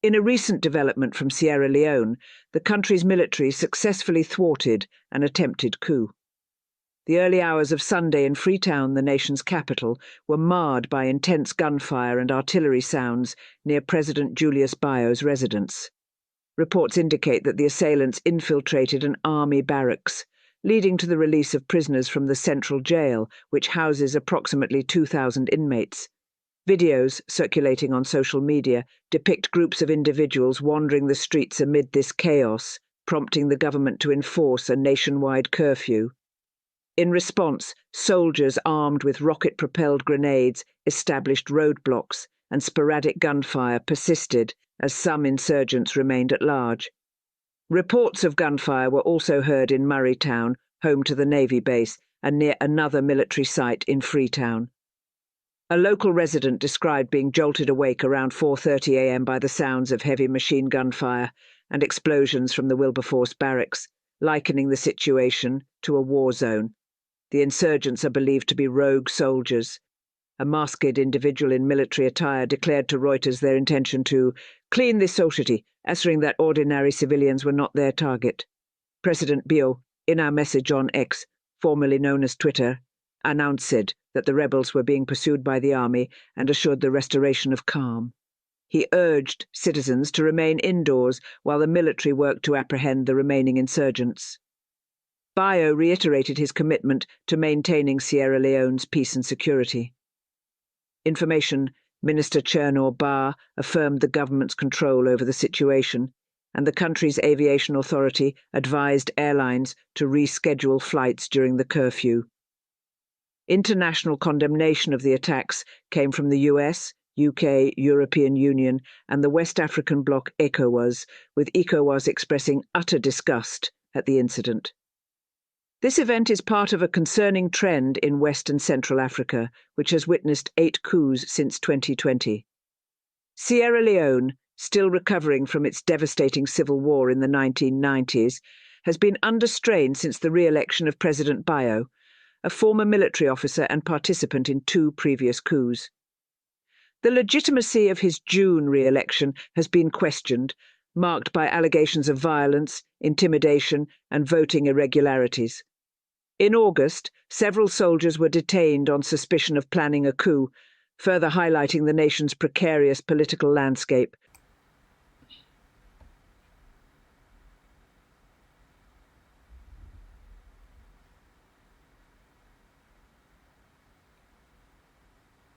In a recent development from Sierra Leone, the country's military successfully thwarted an attempted coup. The early hours of Sunday in Freetown, the nation's capital, were marred by intense gunfire and artillery sounds near President Julius Bio's residence. Reports indicate that the assailants infiltrated an army barracks, leading to the release of prisoners from the central jail, which houses approximately 2,000 inmates. Videos circulating on social media depict groups of individuals wandering the streets amid this chaos, prompting the government to enforce a nationwide curfew. In response, soldiers armed with rocket-propelled grenades established roadblocks, and sporadic gunfire persisted as some insurgents remained at large. Reports of gunfire were also heard in Town, home to the Navy base, and near another military site in Freetown. A local resident described being jolted awake around 4:30 a.m. by the sounds of heavy machine gun fire and explosions from the Wilberforce barracks, likening the situation to a war zone. The insurgents are believed to be rogue soldiers. A masked individual in military attire declared to Reuters their intention to clean this society, assuring that ordinary civilians were not their target. President Bio, in our message on X, formerly known as Twitter, announced that the rebels were being pursued by the army and assured the restoration of calm. He urged citizens to remain indoors while the military worked to apprehend the remaining insurgents. Bio reiterated his commitment to maintaining Sierra Leone's peace and security. Information Minister Chernor Bah affirmed the government's control over the situation, and the country's aviation authority advised airlines to reschedule flights during the curfew. International condemnation of the attacks came from the US, UK, European Union, and the West African bloc ECOWAS, with ECOWAS expressing utter disgust at the incident. This event is part of a concerning trend in West and Central Africa, which has witnessed 8 coups since 2020. Sierra Leone, still recovering from its devastating civil war in the 1990s, has been under strain since the re-election of President Bio, a former military officer and participant in 2 previous coups. The legitimacy of his June re-election has been questioned, marked by allegations of violence, intimidation, and voting irregularities. In August, several soldiers were detained on suspicion of planning a coup, further highlighting the nation's precarious political landscape.